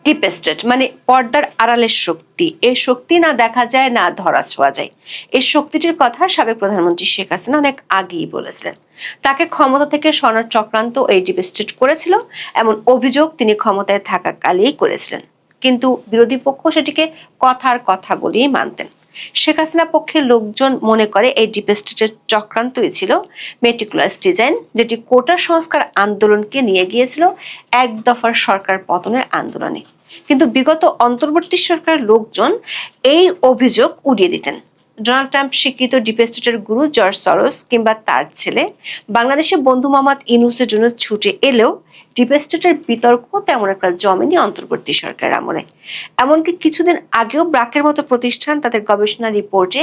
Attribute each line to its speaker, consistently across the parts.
Speaker 1: Deep state মানে পর্দার আড়ালের শক্তি। এই শক্তি না দেখা যায় না ধরা ছোঁয়া যায়। এই শক্তিটির কথা সাবেক প্রধানমন্ত্রী শেখ হাসিনা অনেক আগেই বলেছিলেন। তাকে ক্ষমতা থেকে সরানোর চক্রান্ত এই ডিপ স্টেট করেছিল, এমন অভিযোগ তিনি ক্ষমতায় থাকাকালেই করেছিলেন। কিন্তু বিরোধী পক্ষ সেটিকে কথার কথা বলেই মানতেন। শেখ হাসিনা পক্ষের লোকজন মনে করে এই ডিপ স্টেটের চক্রান্তই ছিল মেটিকুলাস ডিজাইন, যেটি কোটা সংস্কার আন্দোলনকে নিয়ে গিয়েছিল এক দফার সরকার পতনের আন্দোলনে। কিন্তু বিগত অন্তর্বর্তী সরকারের লোকজন এই অভিযোগ উড়িয়ে দিতেন। ডোনাল্ড ট্রাম্প স্বীকৃত ডিপ স্টেটের গুরু জর্জ সরোস কিংবা তার ছেলে বাংলাদেশের বন্ধু মোহাম্মদ ইউনূসের জন্য ছুটে এলেও ডিপ স্টেটের বিতর্ক তেমন একটা জমেনি অন্তর্বর্তী সরকারের আমলে। এমনকি কিছুদিন আগেও ব্রাকের মতো প্রতিষ্ঠান তাদের গবেষণা রিপোর্টে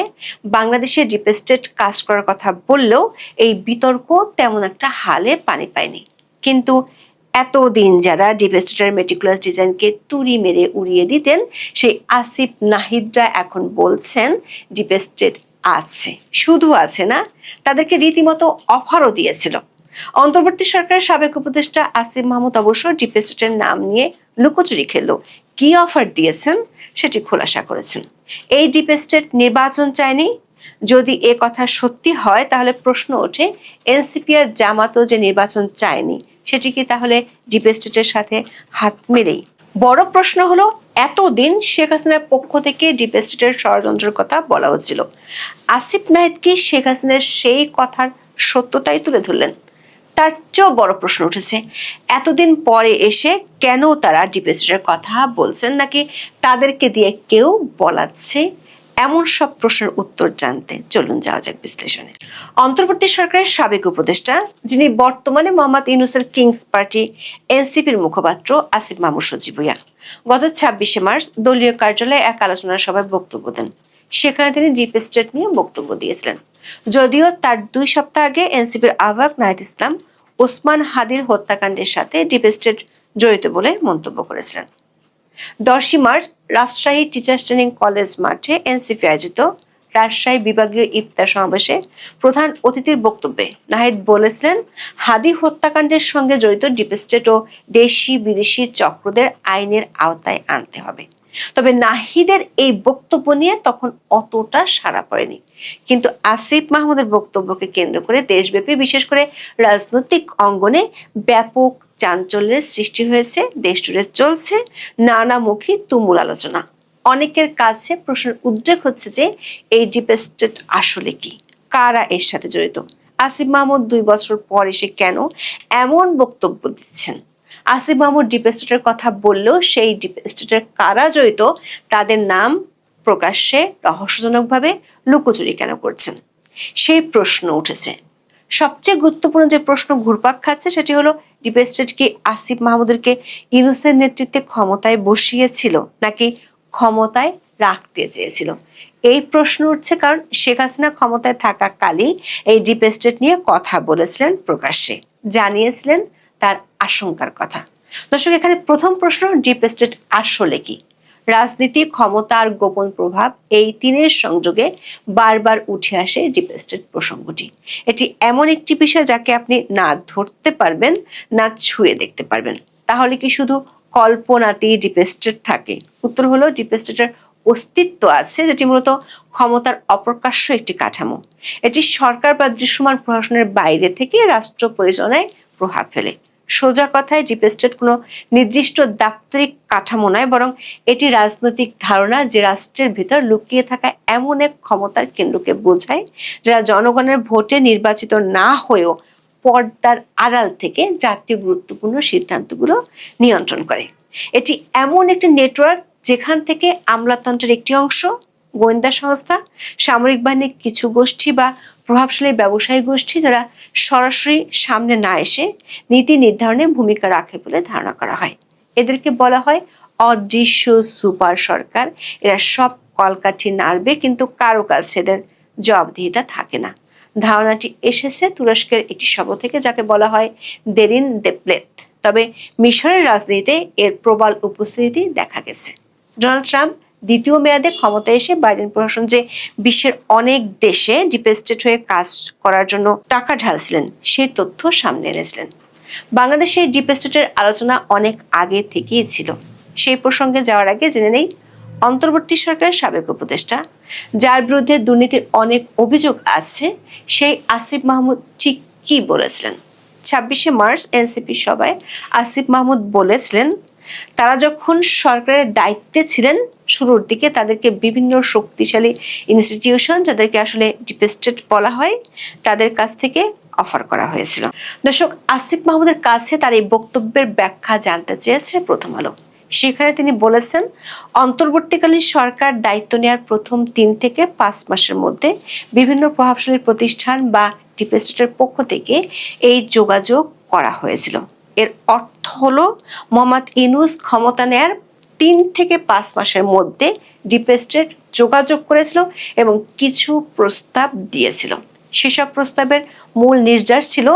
Speaker 1: বাংলাদেশের ডিপ স্টেট কাজ করার কথা বললেও এই বিতর্ক তেমন একটা হালে পানি পায়নি। কিন্তু এতদিন যারা ডিপ স্টেটের মেটিকুলাস ডিজাইনকে তুড়ি মেরে উড়িয়ে দিতেন, সেই আসিফ নাহিদরা এখন বলছেন ডিপ স্টেট আছে, শুধু আছে না, তাদেরকে রীতিমতো অফারও দিয়েছিল। অন্তর্বর্তী সরকারের সাবেক উপদেষ্টা আসিফ মাহমুদ অবশ্য ডিপ স্টেটের নাম নিয়ে লুকোচুরি খেললো। কি অফার দিয়েছেন সেটি খোলাসা করেছেন। এই ডিপ স্টেট নির্বাচন চায়নি। যদি এ কথা সত্যি হয় তাহলে প্রশ্ন ওঠে, এনসিপি আর জামাতও যে নির্বাচন চায়নি সেটি কি তাহলে ডিপ স্টেটের সাথে হাত মেলেই? বড় প্রশ্ন হলো, এতদিন শেখ হাসিনার পক্ষ থেকে ডিপ স্টেটের ষড়যন্ত্রের কথা বলা হচ্ছিল, আসিফ নাহিদ কি শেখ হাসিনার সেই কথার সত্যতাই তুলে ধরলেন? তার চেয়েও বড় প্রশ্ন উঠেছে, এতদিন পরে এসে কেন তারা ডিপ স্টেটের কথা বলছেন, নাকি তাদেরকে দিয়ে কেউ বলাচ্ছে? এমন সব প্রশ্নের উত্তর জানতে চলুন যাওয়া যাক বিশ্লেষণে। অন্তর্বর্তী সরকারের সাবেক উপদেষ্টা, যিনি বর্তমানে মোহাম্মদ ইউনূসের কিংস পার্টি এনসিপির মুখপাত্র আসিফ মাহমুদ সজীব ভুঁইয়া, গত 26শে মার্চ দলীয় কার্যালয়ে এক আলোচনা সভায় বক্তব্য দেন। সেখানে তিনি ডিপ স্টেট নিয়ে বক্তব্য দিয়েছিলেন। যদিও তার 2 সপ্তাহ আগে এনসিপির আহ্বায়ক নাহিদ ইসলাম ওসমান হাদির হত্যাকাণ্ডের সাথে ডিপ স্টেট জড়িত বলে মন্তব্য করেছিলেন। 10 March Rajshahi teachers training college মাঠে এনসিপি আয়োজিত রাজশাহী বিভাগীয় ইফতার সমাবেশে প্রধান অতিথির বক্তব্যে নাহিদ বলেছিলেন, হাদি হত্যাকাণ্ডের সঙ্গে জড়িত ডিপ স্টেট ও দেশি বিদেশি চক্রদের আইনের আওতায় আনতে হবে। তবে নাহিদের এই বক্তব্য নিয়ে তখন অতটা সাড়া পড়েনি। কিন্তু আসিফ মাহমুদের বক্তব্যকে কেন্দ্র করে দেশব্যাপী, বিশেষ করে রাজনৈতিক অঙ্গনে ব্যাপক চাঞ্চল্যের সৃষ্টি হয়েছে। দেশ জুড়ে চলছে নানামুখী তুমুল আলোচনা। অনেকের কাছে প্রশ্নের উদ্রেক হচ্ছে যে এই ডিপ স্টেট আসলে কি, কারা এর সাথে জড়িত? আসিফ মাহমুদ 2 বছর পর এসে কেন এমন বক্তব্য দিচ্ছেন? আসিফ মাহমুদ ডিপ স্টেটের কথা বললেও সেই ডিপ স্টেটের কারা জড়িত তাদের নাম প্রকাশ্যে রহস্যজনকভাবে লুকোচুরি কেন করছেন, সেই প্রশ্ন উঠেছে। সবচেয়ে গুরুত্বপূর্ণ যে প্রশ্ন ঘুরপাক খাচ্ছে সেটি হলো, ডিপ স্টেট কি আসিফ মাহমুদকে ইউনূসের নেতৃত্বে ক্ষমতায় বসিয়েছিল নাকি ক্ষমতায় রাখতে চেয়েছিল? এই প্রশ্ন উঠছে কারণ শেখ হাসিনা ক্ষমতায় থাকাকালই এই ডিপ স্টেট নিয়ে কথা বলেছিলেন, প্রকাশ্যে জানিয়েছিলেন তার আশঙ্কার কথা। দর্শক, এখানে প্রথম প্রশ্ন, ডিপ স্টেট আসলে কি? রাজনীতি, ক্ষমতা আর গোপন প্রভাব, এই তিনের সংযোগে বারবার উঠে আসে ডিপ স্টেট প্রসঙ্গটি। এটি এমন একটি বিষয় যাকে আপনি না ধরতে পারবেন না ছুঁয়ে দেখতে পারবেন। তাহলে কি শুধু কল্পনাতেই ডিপ স্টেট থাকে? উত্তর হলো, ডিপ স্টেটের অস্তিত্ব আছে, যেটি মূলত ক্ষমতার অপ্রকাশ্য একটি কাঠামো। এটি সরকার বা দৃশ্যমান প্রশাসনের বাইরে থেকে রাষ্ট্র পরিচালনায় প্রভাব ফেলে। সোজা কথায় ডিপ স্টেট কোনো নির্দিষ্ট দাপ্তরিক কাঠামো নয়, বরং এটি রাজনৈতিক ধারণা যে রাষ্ট্রের ভিতর লুকিয়ে থাকা এমন এক ক্ষমতার কেন্দ্রকে বোঝায় যারা জনগণের ভোটে নির্বাচিত না হয়েও পর্দার আড়াল থেকে জাতীয় গুরুত্বপূর্ণ সিদ্ধান্তগুলো নিয়ন্ত্রণ করে। এটি এমন একটি নেটওয়ার্ক যেখান থেকে আমলাতন্ত্রের একটি অংশ, গোয়েন্দা সংস্থা, সামরিক বাহিনীর কিছু গোষ্ঠী বা প্রভাবশালী ব্যবসায়ী গোষ্ঠী, যারা সরাসরি সামনে না এসে নীতি নির্ধারণে ভূমিকা রাখে বলে ধারণা করা হয়। এদেরকে বলা হয় অদৃশ্য সুপার সরকার। এরা সব কলকাঠি নাড়বে, কিন্তু কারো কাছে এদের জবাবদিহিতা থাকে না। ধারণাটি এসেছে তুরস্কের একটি শব্দ থেকে, যাকে বলা হয় দেরিন দেপ্লেত। তবে মিশরের রাজনীতিতে এর প্রবল উপস্থিতি দেখা গেছে। ডোনাল্ড ট্রাম্প দ্বিতীয় মেয়াদে ক্ষমতায় এসে বাইডেন প্রশাসন যে বিশ্বের অনেক দেশে ডিপ স্টেট হয়ে কাজ করার জন্য টাকা ঢালছিলেন সেই তথ্য সামনে এনেছিলেন। বাংলাদেশে ডিপ স্টেটের আলোচনা অনেক আগে থেকেই ছিল। সেই প্রসঙ্গে যাওয়ার আগে জেনে নেই অন্তর্বর্তী সরকারের সাবেক উপদেষ্টা, যার বিরুদ্ধে দুর্নীতির অনেক অভিযোগ আছে, সেই আসিফ মাহমুদ ঠিক কি বলেছিলেন। 26শে মার্চ এনসিপি সভায় আসিফ মাহমুদ বলেছিলেন, তারা যখন সরকারের দায়িত্বে ছিলেন শুরুর দিকে তাদেরকে বিভিন্ন শক্তিশালী ইনস্টিটিউশন, যাদেরকে আসলে ডিপ স্টেট বলা হয়, তাদের কাছ থেকে অফার করা হয়েছিল। দর্শক, আসিফ মাহমুদের কাছে তার এই বক্তব্যের ব্যাখ্যা জানতে চেয়েছে প্রথম আলো। সেখানে তিনি বলেছেন, অন্তর্বর্তীকালীন সরকার দায়িত্ব নেওয়ার প্রথম 3 থেকে 5 মাসের মধ্যে বিভিন্ন প্রভাবশালী প্রতিষ্ঠান বা ডিপ স্টেটের পক্ষ থেকে এই যোগাযোগ করা হয়েছিল। এর অর্থ হলো মোহাম্মদ ইউনূস ক্ষমতা নেয়ার 3 থেকে 5 মাসের মধ্যে ডিপ স্টেট যোগাযোগ করেছিল এবং কিছু প্রস্তাব দিয়েছিল। সেসব প্রস্তাবের মূল নির্যাস ছিল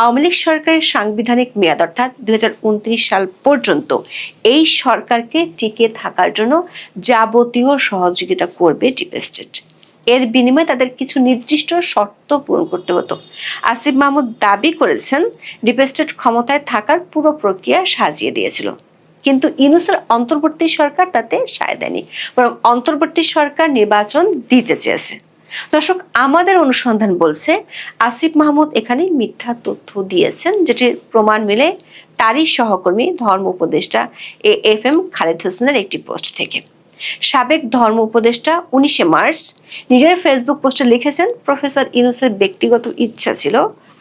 Speaker 1: আওয়ামী লীগ সরকারের সাংবিধানিক মেয়াদ অর্থাৎ 2029 সাল পর্যন্ত এই সরকারকে টিকে থাকার জন্য যাবতীয় সহযোগিতা করবে ডিপ স্টেট। এর বিনিময়ে তাদের কিছু নির্দিষ্ট শর্ত পূরণ করতে হতো। আসিফ মাহমুদ দাবি করেছেন, ডিপ স্টেট ক্ষমতায় থাকার পুরো প্রক্রিয়া সাজিয়ে দিয়েছিল, কিন্তু ইউনূসের অন্তর্বর্তী সরকার তাতে সায় দেয়নি, বরং অন্তর্বর্তী সরকার নির্বাচন দিতে চেয়েছে। দর্শক, আমাদের অনুসন্ধান বলছে আসিফ মাহমুদ এখানে মিথ্যা তথ্য দিয়েছেন, যেটির প্রমাণ মিলে তারই সহকর্মী ধর্ম উপদেষ্টা AFM খালেদ হোসেনের একটি পোস্ট থেকে। সাবেক ধর্ম উপদেষ্টা 19শে মার্চ নিজের ফেসবুক পোস্টে লিখেছেন, প্রফেসর ইউনূসের ব্যক্তিগত ইচ্ছা ছিল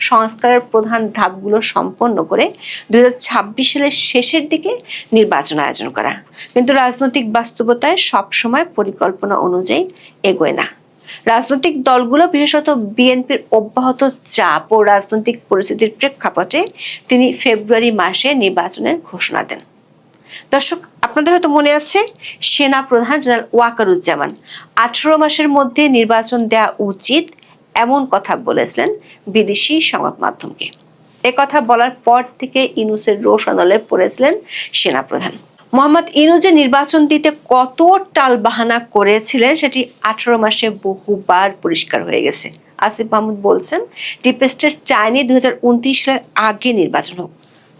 Speaker 1: সংস্কারের প্রধান ধাপগুলো সম্পন্ন করে 2026 সালের শেষের দিকে নির্বাচন আয়োজন করা, কিন্তু রাজনৈতিক বাস্তবতায় সবসময় পরিকল্পনা অনুযায়ী এগোয় না। রাজনৈতিক দলগুলো, বিশেষত বিএনপির অব্যাহত চাপ ও রাজনৈতিক পরিস্থিতির প্রেক্ষাপটে তিনি ফেব্রুয়ারি মাসে নির্বাচনের ঘোষণা দেন। দর্শক, আপনাদের হয়তো মনে আছে, সেনা প্রধান জেনারেল ওয়াকারুজ্জামান 18 মাসের মধ্যে নির্বাচন দেওয়া উচিত এমন কথা বলেছিলেন বিদেশি সংবাদ মাধ্যমকে। কথা বলার পর থেকে ইউনূসের রোষ আন্দোলনে পড়েছিলেন সেনা প্রধান। মোহাম্মদ ইউনূস যে নির্বাচন দিতে কত টালবাহানা করেছিলেন সেটি 18 মাসে বহুবার পরিষ্কার হয়ে গেছে। আসিফ মাহমুদ বলছেন, ডিপ স্টেট চায়নি 2029 সালের আগে নির্বাচন হোক।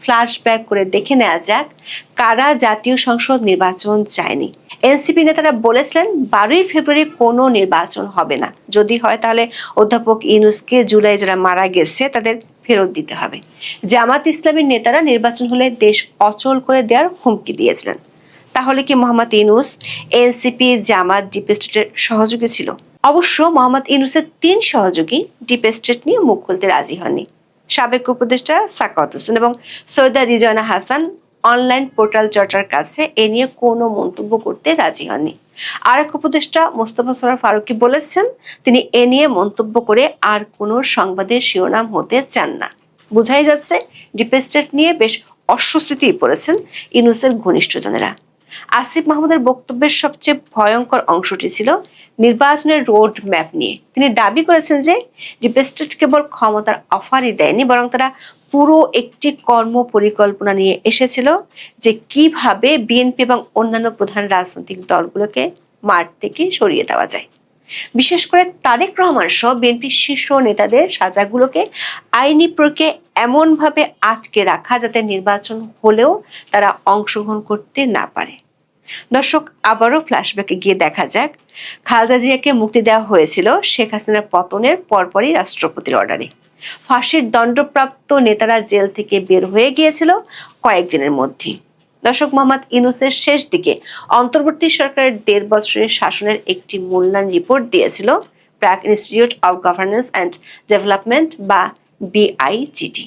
Speaker 1: ফ্ল্যাশব্যাক করে দেখে নেওয়া যাক কারা জাতীয় সংসদ নির্বাচন চায়নি। এনসিপি নেতারা বলেছিলেন 12ই ফেব্রুয়ারি কোনো নির্বাচন হবে না, যদি হয় তাহলে অধ্যাপক ইউনূসকে জুলাই যারা মারা গেছে তাদের ফেরত দিতে হবে। জামাত ইসলামীর নেতারা নির্বাচন হলে দেশ অচল করে দেওয়ার হুমকি দিয়েছিলেন। তাহলে কি মোহাম্মদ ইউনূস, এনসিপি, জামাত ডিপ স্টেটের সহযোগী ছিল? অবশ্য মোহাম্মদ ইউনূসের 3 সহযোগী ডিপ স্টেট নিয়ে মুখ খুলতে রাজি হননি। সাবেক উপদেষ্টা সাখাওয়াত হোসেন এবং সৈয়দা রিজওয়ানা হাসান অনলাইন পোর্টাল চর্চার কাছে এ নিয়ে কোনো মন্তব্য করতে রাজি হননি। আরেক উপদেষ্টা মোস্তফা সরোয়ার ফারুকী বলেছেন, তিনি এ নিয়ে মন্তব্য করে আর কোনো সংবাদের শিরোনাম হতে চান না। বোঝাই যাচ্ছে ডিপ স্টেট নিয়ে বেশ অস্বস্তিতেই পড়েছেন ইউনূসের ঘনিষ্ঠজনেরা। আসিফ মাহমুদের বক্তব্যের সবচেয়ে ভয়ঙ্কর অংশটি ছিল নির্বাচনের রোড ম্যাপ নিয়ে। তিনি দাবি করেছেন যে ডিপ স্টেট কেবল ক্ষমতার অফারই দেয়নি, বরং তারা পুরো একটি কর্ম পরিকল্পনা নিয়ে এসেছিল যে কিভাবে বিএনপি এবং অন্যান্য প্রধান রাজনৈতিক দলগুলোকে মাঠ থেকে সরিয়ে দেওয়া যায়। বিশেষ করে তারেক রহমান সহ বিএনপির শীর্ষ নেতাদের সাজাগুলোকে আইনি প্রক্রিয়ায় এমনভাবে আটকে রাখা যাতে নির্বাচন হলেও তারা অংশগ্রহণ করতে না পারে। দর্শক, আবারও ফ্ল্যাশব্যাকে গিয়ে দেখা যাক, খালেদা জিয়াকে মুক্তি দেওয়া হয়েছিল শেখ হাসিনার পতনের পরপরই রাষ্ট্রপতির অর্ডারে। ফাঁসির দণ্ডপ্রাপ্ত নেতারা জেল থেকে বের হয়ে গিয়েছিল কয়েকদিনের মধ্যেই। দর্শক, মোহাম্মদ ইউনূসের শেষ দিকে অন্তর্বর্তী সরকারের 1.5 বছরের শাসনের একটি মূল্যায়ন রিপোর্ট দিয়েছিল প্রাক institute of governance and development বা BIGD।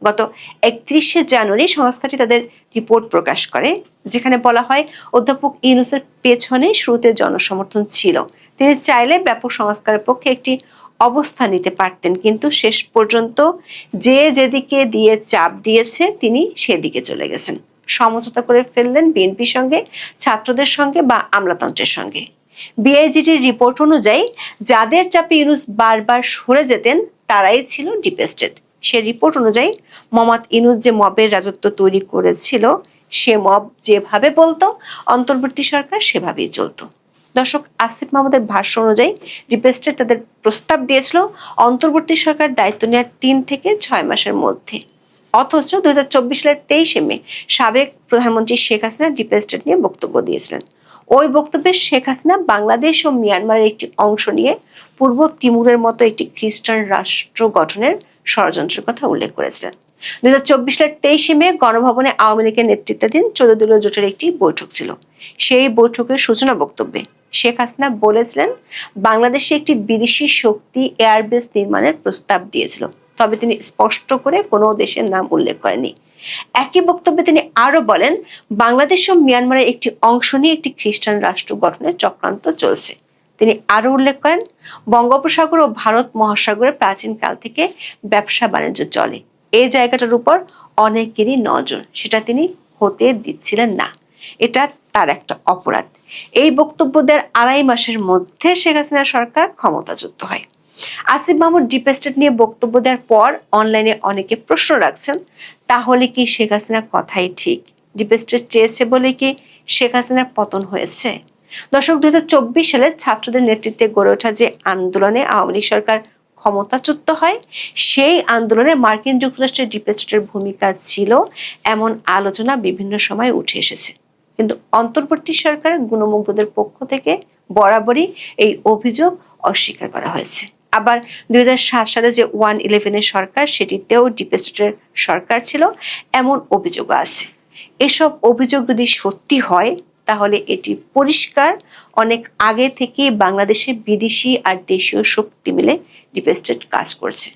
Speaker 1: গত 31শে জানুয়ারি সংস্থাটি তাদের রিপোর্ট প্রকাশ করে, যেখানে বলা হয় অধ্যাপক ইউনূসের পেছনে শুরুতে জনসমর্থন ছিল। তিনি চাইলে ব্যাপক সংস্কারের পক্ষে একটি অবস্থান নিতে পারতেন, কিন্তু শেষ পর্যন্ত যে যেদিকে দিয়ে চাপ দিয়েছে তিনি সেদিকে চলে গেছেন। সমঝোতা করে ফেললেন বিএনপির সঙ্গে, ছাত্রদের সঙ্গে বা আমলাতন্ত্রের সঙ্গে। BIGDর রিপোর্ট অনুযায়ী যাদের চাপে ইউনূস বারবার সরে যেতেন তারাই ছিল ডিপ স্টেট। সে রিপোর্ট অনুযায়ী মোহাম্মদ ইউনূস যে মবের রাজত্ব তৈরি করেছিল, সে মব যেভাবে বলতো অন্তর্বর্তী সরকার সেভাবেই চলতো। দর্শক, আসিফ মাহমুদের ভাষ্য অনুযায়ী ডিপ স্টেট তাদের প্রস্তাব দিয়েছিল অন্তর্বর্তী সরকার দায়িত্ব নেওয়ার 3 থেকে 6 মাসের মধ্যে। অথচ 2024 সালের 23শে মে সাবেক প্রধানমন্ত্রী শেখ হাসিনা ডিপ স্টেট নিয়ে বক্তব্য দিয়েছিলেন। ওই বক্তব্যে শেখ হাসিনা বাংলাদেশ ও মিয়ানমারের একটি অংশ নিয়ে পূর্ব তিমুরের মতো একটি খ্রিস্টান রাষ্ট্র গঠনের ষড়যন্ত্রের কথা উল্লেখ করেছিলেন। 2024 সালের 23শে মে গণভবনে আওয়ামী লীগের নেতৃত্বাধীন 14 দলীয় জোটের একটি বৈঠক ছিল। সেই বৈঠকের সূচনা বক্তব্যে শেখ হাসিনা বলেছিলেন, বাংলাদেশে একটি বিদেশি শক্তি এয়ারবেস নির্মাণের প্রস্তাব দিয়েছিল, তবে তিনি স্পষ্ট করে কোনো দেশের নাম উল্লেখ করেননি। একই বক্তব্যে তিনি আরো বলেন, বাংলাদেশ ও মিয়ানমারের একটি অংশ নিয়ে একটি খ্রিস্টান রাষ্ট্র গঠনের চক্রান্ত চলছে। তিনি আরো উল্লেখ করেন, বঙ্গোপসাগর ও ভারত মহাসাগরের প্রাচীন কাল থেকে ব্যবসা বাণিজ্য চলে। এই জায়গাটার উপর অনেকেরই নজর, সেটা তিনি হতে দিচ্ছিলেন না। এটা তার একটা অপরাধ। এই বক্তব্য দেওয়ার 2.5 মাসের মধ্যে শেখ হাসিনা সরকার ক্ষমতাচ্যুত হয়। আসিফ মাহমুদ ডিপ স্টেট নিয়ে বক্তব্য দেওয়ার পর অনলাইনে অনেকে প্রশ্ন রাখছেন, তাহলে কি শেখ হাসিনার কথাই ঠিক? ডিপ স্টেট চেয়েছে বলে কি শেখ হাসিনার পতন হয়েছে? দর্শক, 2024 সালে ছাত্রদের নেতৃত্বে গড়ে ওঠা যে আন্দোলনে আওয়ামী লীগ সরকার ক্ষমতাচ্যুত হয়, সেই আন্দোলনে মার্কিন যুক্তরাষ্ট্রের ডিপ স্টেটের ভূমিকা ছিল এমন আলোচনা বিভিন্ন সময় উঠে এসেছে। কিন্তু অন্তর্বর্তী সরকারের গুণমুগ্ধদের পক্ষ থেকে বরাবরই এই অভিযোগ অস্বীকার করা হয়েছে। আবার 2007 সালে যে 111 সরকার, সেটিতেও ডিপ স্টেটের সরকার ছিল এমন অভিযোগও আছে। এসব অভিযোগ যদি সত্যি হয়, তাহলে এটি পরিষ্কার অনেক আগে থেকে বাংলাদেশে বিদেশি আর দেশীয় শক্তি মিলে ডিপ স্টেট কাজ করছে।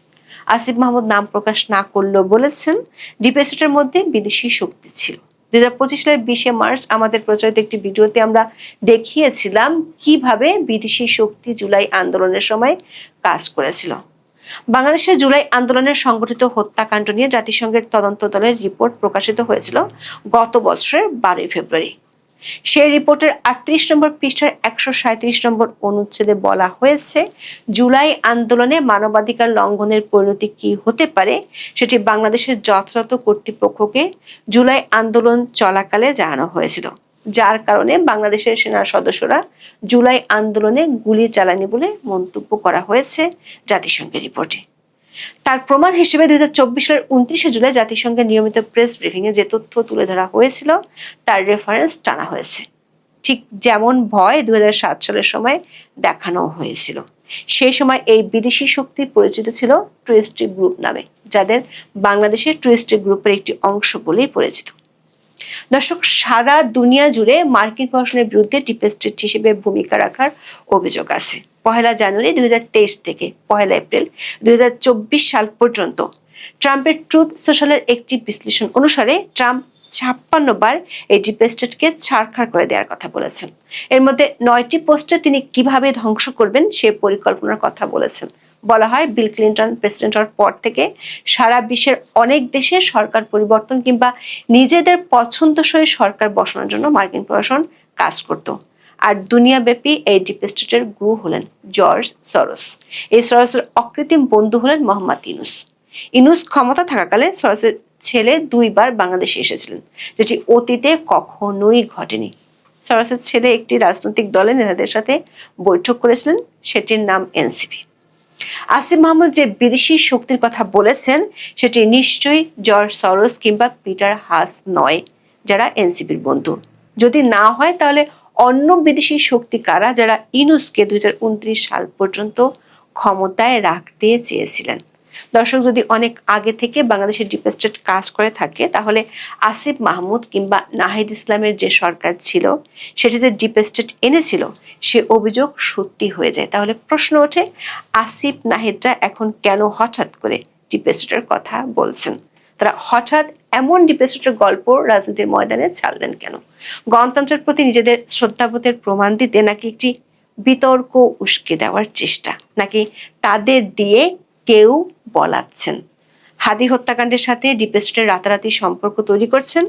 Speaker 1: আসিফ মাহমুদ নাম প্রকাশ না করলেও বলেছেন, ডিপ স্টেটের মধ্যে বিদেশি শক্তি ছিল। 2025 সালের 20শে মার্চ আমাদের প্রচারিত একটি ভিডিওতে আমরা দেখিয়েছিলাম কিভাবে বিদেশি শক্তি জুলাই আন্দোলনের সময় কাজ করেছিল। বাংলাদেশের জুলাই আন্দোলনের সংগঠিত হত্যাকাণ্ড নিয়ে জাতিসংঘের তদন্ত দলের রিপোর্ট প্রকাশিত হয়েছিল গত বছরের 12 ফেব্রুয়ারি। সেই রিপোর্টের 38 নম্বর পৃষ্ঠার 137 নম্বর অনুচ্ছেদে বলা হয়েছে, জুলাই আন্দোলনে মানবাধিকার লঙ্ঘনের পরিণতি কি হতে পারে সেটি বাংলাদেশের যথাযথ কর্তৃপক্ষকে জুলাই আন্দোলন চলাকালে জানানো হয়েছিল, যার কারণে বাংলাদেশের সেনার সদস্যরা জুলাই আন্দোলনে গুলি চালানি বলে মন্তব্য করা হয়েছে জাতিসংঘের রিপোর্টে। তার প্রমাণ হিসেবে 2024 সালের 29শে জুলাই জাতিসংঘের নিয়মিত প্রেস ব্রিফিং এ যে তথ্য তুলে ধরা হয়েছিল তার রেফারেন্স টানা হয়েছে। ঠিক যেমন ভয় 2007 সালের সময় দেখানো হয়েছিল। সেই সময় এই বিদেশি শক্তি পরিচিত ছিল টুরিস্ট গ্রুপ নামে, যাদের বাংলাদেশের টুরিস্ট গ্রুপের একটি অংশ বলেই পরিচিত। দর্শক, সারা দুনিয়া জুড়ে মার্কিন প্রশাসনের বিরুদ্ধে ডিপ স্টেট হিসেবে ভূমিকা রাখার অভিযোগ আছে। 1 জানুয়ারি 2023 থেকে 1 এপ্রিল 2024 সাল পর্যন্ত ট্রাম্পের ট্রুথ সোশ্যালের একটি বিশ্লেষণ অনুসারে ট্রাম্প 56 বার এই ডিপ স্টেটকে ছাড়খাড় করে দেওয়ার কথা বলেছেন। এর মধ্যে 9টি পোস্টে তিনি কিভাবে ধ্বংস করবেন সে পরিকল্পনার কথা বলেছেন। বলা হয়, বিল ক্লিন্টন প্রেসিডেন্ট হওয়ার পর থেকে সারা বিশ্বের অনেক দেশে সরকার পরিবর্তন কিংবা নিজেদের পছন্দসই সরকার বসানোর জন্য মার্কিন প্রশাসন কাজ করত। আর দুনিয়াব্যাপী এই ডিপ স্টেটের গুরু হলেন জর্জ সরোস। এই সরোসের অকৃত্রিম বন্ধু হলেন মোহাম্মদ ইউনূস। ইউনূস ক্ষমতা থাকাকালে সরোসের ছেলে 2 বার বাংলাদেশে এসেছিলেন, যেটি অতীতে কখনোই ঘটেনি। সরোসের ছেলে একটি রাজনৈতিক দলের নেতাদের সাথে বৈঠক করেছিলেন, সেটির নাম এনসিপি। আসিফ মাহমুদ যে বিদেশি শক্তির কথা বলেছেন সেটি নিশ্চয়ই জর্জ সরোস কিংবা পিটার হাস নয়, যারা এনসিপির বন্ধু। যদি না হয়, তাহলে অন্য বিদেশি শক্তি কারা, যারা ইউনূসকে 2029 সাল পর্যন্ত ক্ষমতায় রাখতে চেয়েছিলেন? দর্শক, যদি অনেক আগে থেকে বাংলাদেশের ডিপ স্টেট কাজ করে থাকে, তাহলে আসিফ মাহমুদ কিংবা নাহিদ ইসলামের যে সরকার ছিল সেটি যে ডিপ স্টেট এনেছিল সে অভিযোগ সত্যি হয়ে যায়। তাহলে প্রশ্ন ওঠে, আসিফ নাহিদরা এখন কেন হঠাৎ করে ডিপ স্টেটের কথা বলছেন? তারা হঠাৎ এমন ডিপ স্টেটের গল্প রাজনীতির ময়দানে ছাড়লেন কেন? গণতন্ত্রের প্রতি নিজেদের শ্রদ্ধাবোধের প্রমাণ দিতে, নাকি একটি বিতর্ক উস্কে দেওয়ার চেষ্টা, নাকি তাদের দিয়ে কেউ বলাচ্ছেন? হাদি হত্যাকাণ্ডের সাথে ডিপ স্টেটের রাতারাতি সম্পর্ক তৈরি করছেন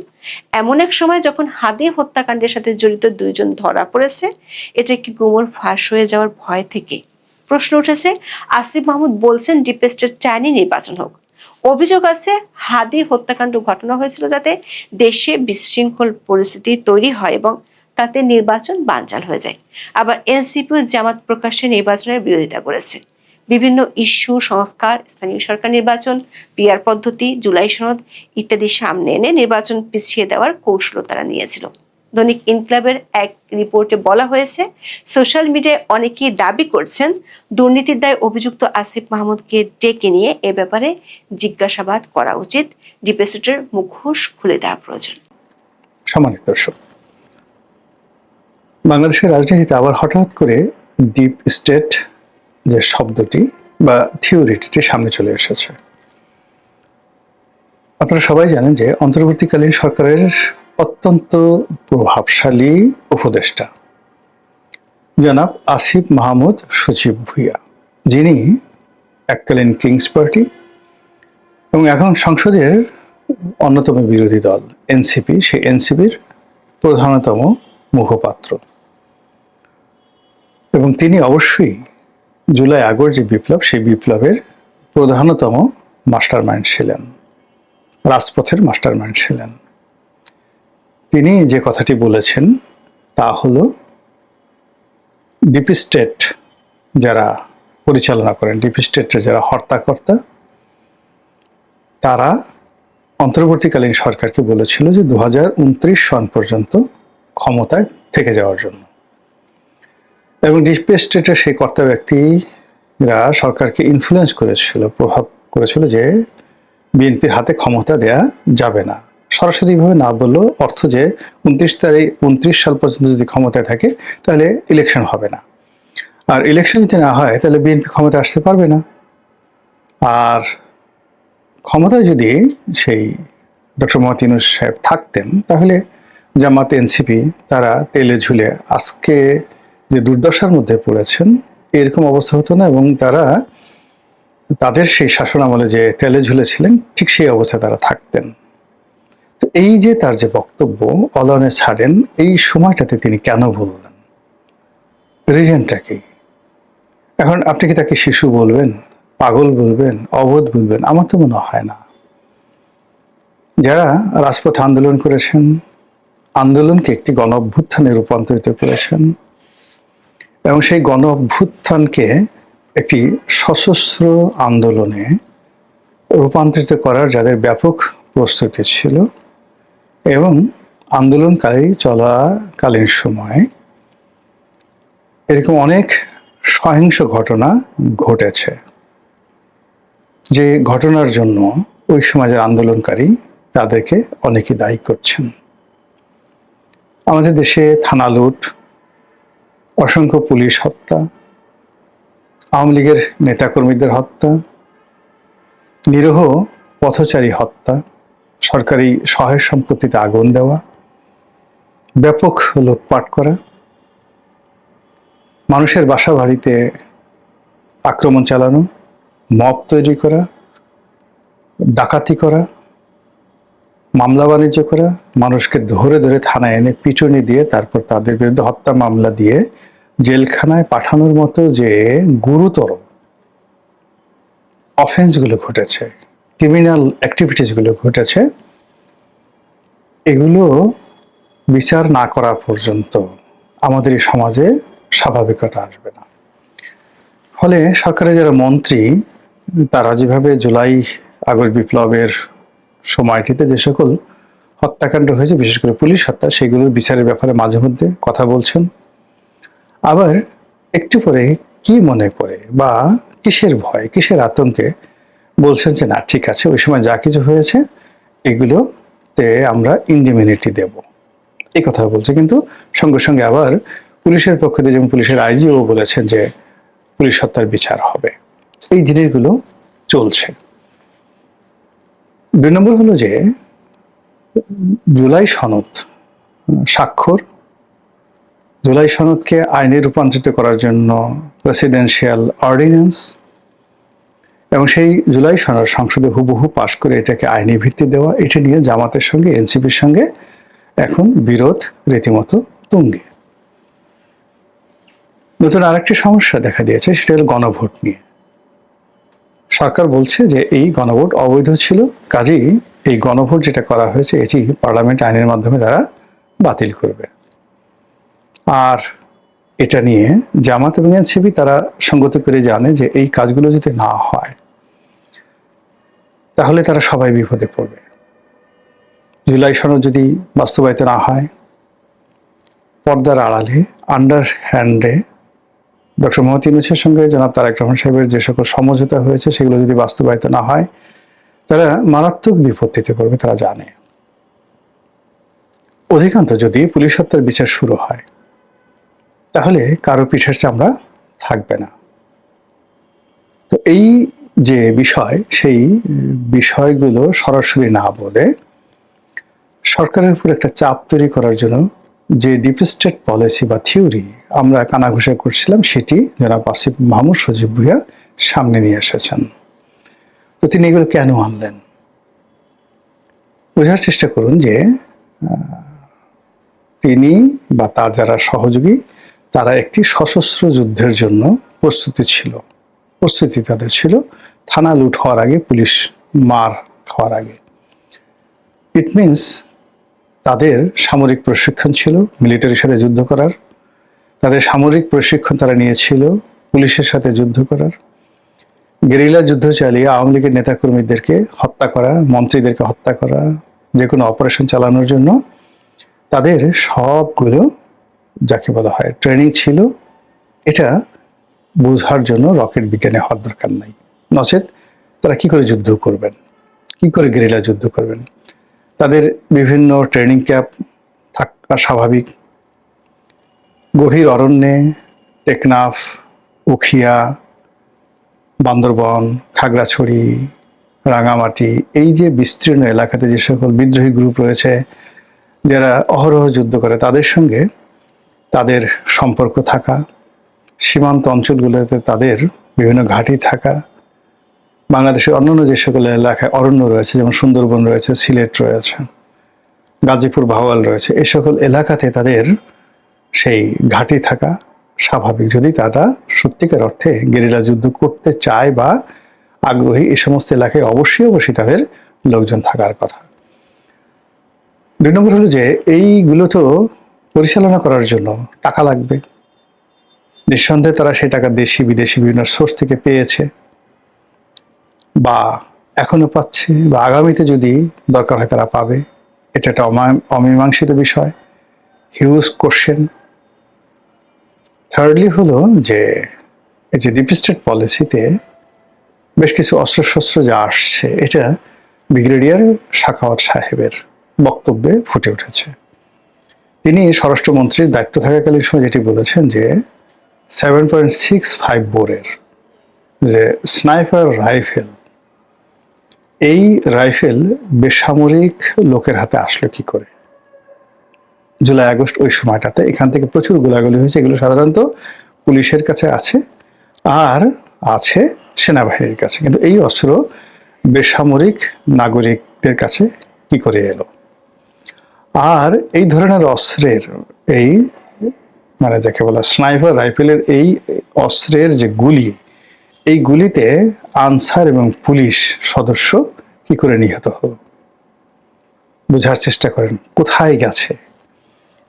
Speaker 1: এমন এক সময় যখন হাদি হত্যাকাণ্ডের সাথে জড়িত 2 জন ধরা পড়েছে। এটা কি গুমর ফাঁস হয়ে যাওয়ার ভয় থেকে? প্রশ্ন উঠেছে, আসিফ মাহমুদ বলছেন ডিপ স্টেট চায়নি নির্বাচন হোক। অভিযোগ আছে হাদি হত্যাকাণ্ড ঘটানো হয়েছিল যাতে দেশে বিশৃঙ্খল পরিস্থিতি তৈরি হয় এবং তাতে নির্বাচন বানচাল হয়ে যায়। আবার এনসিপি জামাত প্রকাশ্যে নির্বাচনের বিরোধিতা করেছে। বিভিন্ন ইস্যু, সংস্কার, স্থানীয় সরকার নির্বাচন, পিআর পদ্ধতি, জুলাই সনদ ইত্যাদি সামনে এনে নির্বাচন পিছিয়ে দেওয়ার কৌশল তারা নিয়েছিল। দৈনিক ইনকিলাবের এক রিপোর্টে বলা হয়েছে, সোশ্যাল মিডিয়ায় অনেকেই দাবি করছেন দুর্নীতির দায়ে অভিযুক্ত আসিফ মাহমুদকে ডেকে নিয়ে এ ব্যাপারে জিজ্ঞাসাবাদ করা উচিত, ডিপ স্টেটের মুখোশ খুলে দেওয়া প্রয়োজন।
Speaker 2: সম্মানিত দর্শক, বাংলাদেশের রাজনীতিতে আবার হঠাৎ করে ডিপ স্টেট যে শব্দটি বা থিওরিটি সামনে চলে এসেছে। আপনারা সবাই জানেন যে অন্তর্বর্তীকালীন সরকারের অত্যন্ত প্রভাবশালী উপদেষ্টা জনাব আসিফ মাহমুদ সচিব ভুইয়া, যিনি এককালীন কিংস পার্টি এবং এখন সংসদের অন্যতম বিরোধী দল এনসিপি, সেই এনসিপির প্রধানতম মুখপাত্র, এবং তিনি অবশ্যই জুলাই আগস্ট যে বিপ্লব, সেই বিপ্লবের প্রধানতম মাস্টারমাইন্ড ছিলেন, রাজপথের মাস্টারমাইন্ড ছিলেন। তিনি যে কথাটি বলেছেন তা হলো, ডিপ স্টেট যারা পরিচালনা করেন, ডিপ স্টেটের যারা হর্তাকর্তা, তারা অন্তর্বর্তীকালীন সরকারকে বলেছিল যে 2029 সন পর্যন্ত ক্ষমতায় থেকে যাওয়ার জন্য, এবং ডিপ স্টেটের সেই কর্তা ব্যক্তিরা সরকারকে ইনফ্লুয়েন্স করেছিল, প্রভাব করেছিল যে বিএনপির হাতে ক্ষমতা দেয়া যাবে না। সরাসরিভাবে না বললেও অর্থ যে 29 সাল পর্যন্ত যদি ক্ষমতায় থাকে তাহলে ইলেকশন হবে না, আর ইলেকশন যদি না হয় তাহলে বিএনপি ক্ষমতায় আসতে পারবে না। আর ক্ষমতায় যদি সেই ডক্টর মোহাম্মদ ইউনূস সাহেব থাকতেন তাহলে জামাত, এনসিপি তারা তেলে ঝুলে আজকে যে দুর্দশার মধ্যে পড়েছেন এরকম অবস্থা হতো না, এবং তারা তাদের সেই শাসন আমলে যে তেলে ঝুলেছিলেন ঠিক সেই অবস্থায় তারা থাকতেন। তো এই যে তার যে বক্তব্য অলনে ছাড়েন, এই সময়টাতে তিনি কেন বললেন, রিজনটা কি? এখন আপনি কি তাকে শিশু বলবেন, পাগল বলবেন, অবোধ বলবেন? আমার তো মনে হয় না। যারা রাজপথে আন্দোলন করেছেন, আন্দোলনকে একটি গণ অভ্যুত্থানে রূপান্তরিত করেছেন, এবং সেই গণ অভ্যুত্থানকে একটি সশস্ত্র আন্দোলনে রূপান্তরিত করার যাদের ব্যাপক প্রস্তুতি ছিল, এবং আন্দোলনকারী চলাকালীন সময় এরকম অনেক সহিংস ঘটনা ঘটেছে, যে ঘটনার জন্য ওই সমাজের আন্দোলনকারী তাদেরকে অনেকে দায়ী করছেন। আমাদের দেশে থানা লুট, অসংখ্য পুলিশ হত্যা, আওয়ামী লীগের নেতাকর্মীদের হত্যা, নিরীহ পথচারী হত্যা, সরকারি সহায় সম্পত্তিতে আগুন দেওয়া, ব্যাপক লুটপাট করা, মানুষের বাসা বাড়িতে আক্রমণ চালানো, মব তৈরি করা, ডাকাতি করা, মামলা বাণিজ্য করা, মানুষকে ধরে ধরে থানায় এনে পিটুনি দিয়ে তারপর তাদের বিরুদ্ধে হত্যা মামলা দিয়ে জেলখানায় পাঠানোর মতো যে গুরুতর অফেন্সগুলো ঘটেছে, ক্রিমিনাল অ্যাক্টিভিটিসগুলো ঘটেছে, এগুলো বিচার না করা পর্যন্ত আমাদের এই সমাজে স্বাভাবিকতা আসবে না। ফলে সরকারের যারা মন্ত্রী, তারা যেভাবে জুলাই আগস্ট বিপ্লবের সময়টিতে যে সকল হত্যাকাণ্ড হয়েছে, বিশেষ করে পুলিশ হত্যা, সেগুলোর বিচারের ব্যাপারে মাঝে মধ্যে কথা বলছেন, আবার একটু পরে কি মনে করে বা কিসের ভয়, কিসের আতঙ্কে বলছেন যে না ঠিক আছে, ওই সময় যা কিছু হয়েছে এগুলোতে আমরা ইন্ডিমিনিটি দেব, এই কথা বলছে। কিন্তু সঙ্গে সঙ্গে আবার পুলিশের পক্ষ থেকে, যেমন পুলিশের আইজিও বলেছেন যে পুলিশ হত্যার বিচার হবে। এই জিনিসগুলো চলছে। 2 নম্বর হলো যে জুলাই সনদ স্বাক্ষর, জুলাই সনদকে আইনে রূপান্তরিত করার জন্য প্রেসিডেন্সিয়াল অর্ডিন্যান্স, এবং সেই জুলাই সনদ সংসদে হুবহু পাশ করে এটাকে আইনি ভিত্তি দেওয়া, এটা নিয়ে জামাতের সঙ্গে, এনসিপির সঙ্গে এখন বিরোধ রীতিমতো তুঙ্গে। নতুন আরেকটি সমস্যা দেখা দিয়েছে, সেটা হলো গণভোট নিয়ে। সরকার বলছে যে এই গণভোট অবৈধ ছিল, কাজেই এই গণভোট যেটা করা হয়েছে এটি পার্লামেন্ট আইনের মাধ্যমে তারা বাতিল করবে। আর এটা নিয়ে জামাত এবং এনসিপি তারা সঙ্গত করে জানে যে এই কাজগুলো যদি না হয় তাহলে তারা সবাই বিপদে পড়বে। জুলাই সনদ যদি বাস্তবায়িত না হয়, পর্দার আড়ালে আন্ডার হ্যান্ডে ডক্টর মোহাম্মদ ইউনূসের সঙ্গে জনাব তারেক রহমান সাহেবের যে সকল সমঝোতা হয়েছে সেগুলো যদি বাস্তবায়িত না হয়, তারা মারাত্মক বিপত্তিতে পড়বে, তারা জানে। অধিকাংশ যদি পুলিশ হত্যার বিচার শুরু হয় তাহলে কারো পিঠের চামড়া থাকবে না। তো এই যে বিষয়, সেই বিষয়গুলো সরাসরি না বলে সরকারের উপর একটা চাপ তৈরি করার জন্য যে ডিপ স্টেট পলিসি বা থিওরি আমরা কানাঘুষা করছিলাম, সেটি জনাব আসিফ মাহমুদ সজীব ভুঁইয়া সামনে নিয়ে এসেছেন। তো তিনি এগুলো কেন আনলেন? বোঝার চেষ্টা করুন যে তিনি বা তার যারা সহযোগী তারা একটি সশস্ত্র যুদ্ধের জন্য প্রস্তুতি তাদের ছিল, থানা লুট হওয়ার আগে, পুলিশ মার খাওয়ার আগে। ইট মিনস তাদের সামরিক প্রশিক্ষণ ছিল মিলিটারির সাথে যুদ্ধ করার, তাদের সামরিক প্রশিক্ষণ তারা নিয়েছিল পুলিশের সাথে যুদ্ধ করার, গেরিলা যুদ্ধ চালিয়ে আওয়ামী লীগের নেতাকর্মীদেরকে হত্যা করা, মন্ত্রীদেরকে হত্যা করা, যে কোনো অপারেশন চালানোর জন্য তাদের সবগুলো যাকে বলা হয় ট্রেনিং ছিল। এটা বোঝার জন্য রকেট বিজ্ঞানে হওয়ার দরকার নাই, নচেত তারা কি করে যুদ্ধ করবেন, কি করে গেরিলা যুদ্ধ করবেন। তাদের বিভিন্ন ট্রেনিং ক্যাম্প থাকা স্বাভাবিক। গভীর অরণ্যে, টেকনাফ, উখিয়া, বান্দরবন, খাগড়াছড়ি, রাঙামাটি, এই যে বিস্তীর্ণ এলাকাতে যে সকল বিদ্রোহী গ্রুপ রয়েছে যারা অহরহ যুদ্ধ করে, তাদের সঙ্গে তাদের সম্পর্ক থাকা, সীমান্ত অঞ্চলগুলোতে তাদের বিভিন্ন ঘাঁটি থাকা, বাংলাদেশের অন্যান্য যে সকল এলাকায় অরণ্য রয়েছে, যেমন সুন্দরবন রয়েছে, সিলেট রয়েছে, গাজীপুর, ভাওয়াল রয়েছে, এই সকল এলাকাতে তাদের সেই ঘাঁটি থাকা স্বাভাবিক। যদি তারা সত্যিকার অর্থে গেরিলা যুদ্ধ করতে চায় বা আগ্রহী, এই সমস্ত এলাকায় অবশ্যই তাদের লোকজন থাকার কথা। 2 নম্বর হলো যে এইগুলো তো পরিচালনা করার জন্য টাকা লাগবে। নিঃসন্দেহে তারা সেই টাকা দেশি বিদেশি বিভিন্ন সোর্স থেকে পেয়েছে বা এখনো পাচ্ছে বা আগামীতে যদি দরকার হয় তারা পাবে। এটা একটা অমীমাংসিত বিষয়, হিউজ কোশ্চেন। থার্ডলি হলো যে এই যে ডিপ স্টেট পলিসিতে বেশ কিছু অস্ত্রশস্ত্র যা আসছে, এটা ব্রিগেডিয়ার সাখাওয়াত সাহেবের বক্তব্যে ফুটে উঠেছে। তিনি স্বরাষ্ট্রমন্ত্রীর দায়িত্ব থাকাকালীন সময় যেটি বলেছেন যে 7.65 বোরের যে স্নাইপার রাইফেল, এই রাইফেল বেসামরিক লোকের হাতে আসলো কি করে। জুলাই আগস্ট ওই সময়টাতে এখান থেকে প্রচুর গোলাগুলি হয়েছে, এগুলো সাধারণত পুলিশের কাছে আছে আর আছে সেনাবাহিনীর কাছে, কিন্তু এই অস্ত্র বেসামরিক নাগরিকদের কাছে কি করে এলো। আর এই ধরনের অস্ত্রের এই মানে যাকে বলা স্নাইপার রাইফেলের এই অস্ত্রের যে গুলি, এই গুলিতে আনসার এবং পুলিশ সদস্য কি করে নিহত হলো। বোঝার চেষ্টা করেন কোথায় গেছে।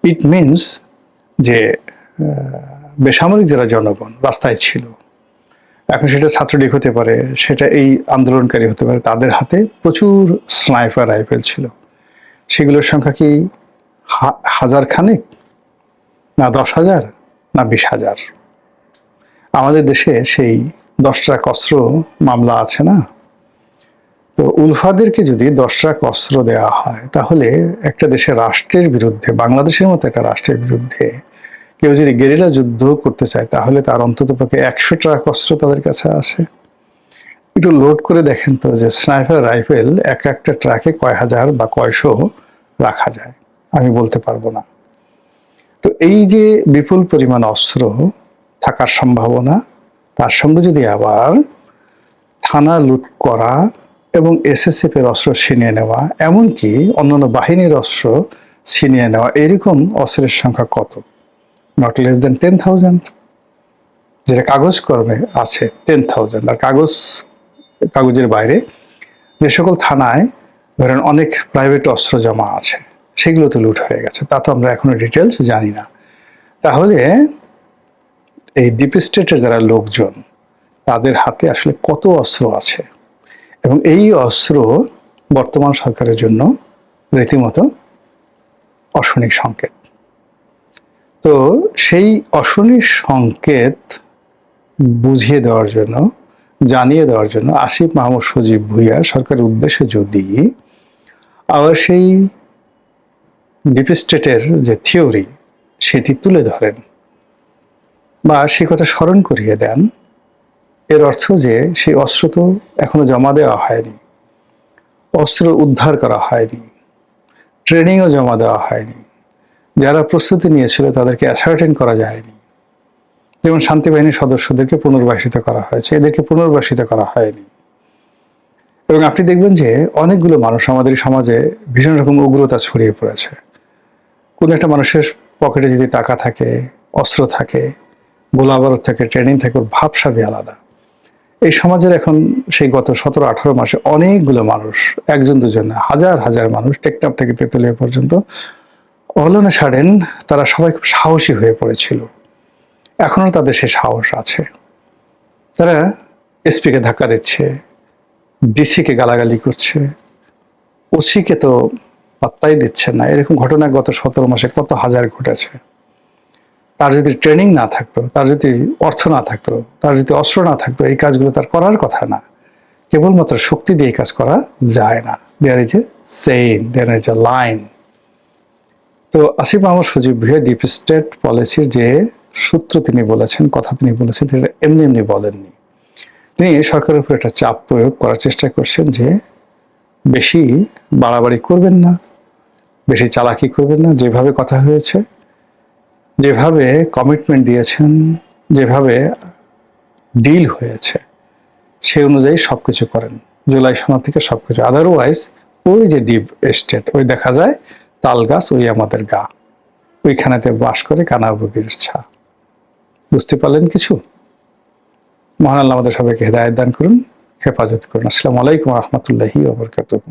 Speaker 2: ইট মিনস যে বেসামরিক যারা জনগণ রাস্তায় ছিল, এখন সেটা ছাত্রলীগ হতে পারে, সেটা এই আন্দোলনকারী হতে পারে, তাদের হাতে প্রচুর স্নাইপার রাইফেল ছিল। সেগুলোর সংখ্যা কি হাজার খানেক, না 10,000, না 20,000? আমাদের দেশে সেই 10 ট্রাক অস্ত্র মামলা আছে না? তো উলফাদেরকে যদি 10 ট্রাক অস্ত্র দেওয়া হয়, তাহলে একটা দেশের রাষ্ট্রের বিরুদ্ধে, বাংলাদেশের মতো একটা রাষ্ট্রের বিরুদ্ধে কেউ যদি গেরিলা যুদ্ধ করতে চায়, তাহলে তার অন্তত পক্ষে 100 ট্রাক অস্ত্র তাদের কাছে আছে। একটু লোড করে দেখেন তো যে স্নাইপার রাইফেল একটা ট্রাকে কয় হাজার বা কয়শো রাখা যায়, আমি বলতে পারবো না। তো এই যে বিপুল পরিমাণ অস্ত্র থাকার সম্ভাবনা, তার সঙ্গে যদি আবার থানা লুট করা এবং এসএসএফ এর অস্ত্র ছিনিয়ে নেওয়া, এমনকি অন্যান্য বাহিনীর অস্ত্র ছিনিয়ে নেওয়া, এরকম অস্ত্রের সংখ্যা কত? Not less than 10,000। যেটা কাগজ কর্মে আছে 10,000। আর কাগজের বাইরে যে সকল থানায় ধরেন অনেক প্রাইভেট অস্ত্র জমা আছে, সেগুলো তো লুট হয়ে গেছে, তা তো আমরা এখনো ডিটেলস জানি না। তাহলে এই ডিপ স্টেটের যারা লোকজন তাদের হাতে আসলে কত অস্ত্র আছে, এবং এই অস্ত্র বর্তমান সরকারের জন্য রীতিমতো অশনিক সংকেত। তো সেই অশনিক সংকেত বুঝিয়ে দেওয়ার জন্য, জানিয়ে দেওয়ার জন্য আসিফ মাহমুদ সজীব ভুঁইয়া সরকারের উদ্দেশ্যে যদি আবার সেই ডিপ স্টেটের যে থিওরি সেটি তুলে ধরেন বা সে কথা স্মরণ করিয়ে দেন, এর অর্থ যে সেই অস্ত্র তো এখনো জমা দেওয়া হয়নি, অস্ত্র উদ্ধার করা হয়নি, ট্রেনিংও জমা দেওয়া হয়নি, যারা প্রস্তুতি নিয়েছিল তাদেরকে অ্যাসার্টেন করা যায়নি। যেমন শান্তি বাহিনীর সদস্যদেরকে পুনর্বাসিত করা হয়েছে, এদেরকে পুনর্বাসিত করা হয়নি। এবং আপনি দেখবেন যে অনেকগুলো মানুষ আমাদের সমাজে ভীষণ রকম উগ্রতা ছড়িয়ে পড়েছে। কোন একটা মানুষের পকেটে যদি টাকা থাকে, অস্ত্র থাকে, গোলাবারুদ থাকে, ট্রেনিং থাকে, ওর ভাবসাবই আলাদা। এই সমাজের এখন সেই গত 17-18 মাসে অনেকগুলো মানুষ, একজন দুজন না, হাজার হাজার মানুষ, টেকনাফ থেকে তেঁতুলিয়া পর্যন্ত অল অন এ সাডেন তারা সবাই খুব সাহসী হয়ে পড়েছিল। এখনো তাদের সে সাহস আছে। তারা এসপিকে ধাক্কা দিচ্ছে, ডিসিকে গালাগালি করছে, ওসিকে তো পাত্তাই দিচ্ছে না। এরকম ঘটনা গত 17 মাসে কত হাজার ঘটেছে। তার যদি ট্রেনিং না থাকতো, তার যদি অর্থ না থাকতো, তার যদি অস্ত্র না থাকতো, এই কাজগুলো তার করার কথা না। কেবলমাত্র শক্তি দিয়ে এই কাজ করা যায় না। There is a chain, there is a line. তো আসিফ মাহমুদ সজীব ভুঁইয়া ডিপ স্টেট পলিসির যে সূত্র তিনি বলেছেন, কথা তিনি বলেছেন, তিনি এমনি এমনি বলেননি। তিনি সরকারের উপর একটা চাপ প্রয়োগ করার চেষ্টা করছেন যে বেশি বাড়াবাড়ি করবেন না, বেশি চালাকি করবেন না, যেভাবে কথা হয়েছে, যেভাবে কমিটমেন্ট দিয়েছেন, যেভাবে ডিল হয়েছে সেই অনুযায়ী সবকিছু করেন। জুলাই সনদ থেকে সবকিছু, আদারওয়াইজ ওই যে ডিপ স্টেট, ওই দেখা যায় তাল গাছ, ওই আমাদের গা, ওইখানেতে বাস করে কানাবুগির ছা। বুঝতে পারলেন কিছু? মহান আল্লাহ আমাদের সবাইকে হেদায়েত দান করুন, হেফাজত করুন। আসসালামু আলাইকুম ওয়া রাহমাতুল্লাহি ওয়া বারাকাতুহু।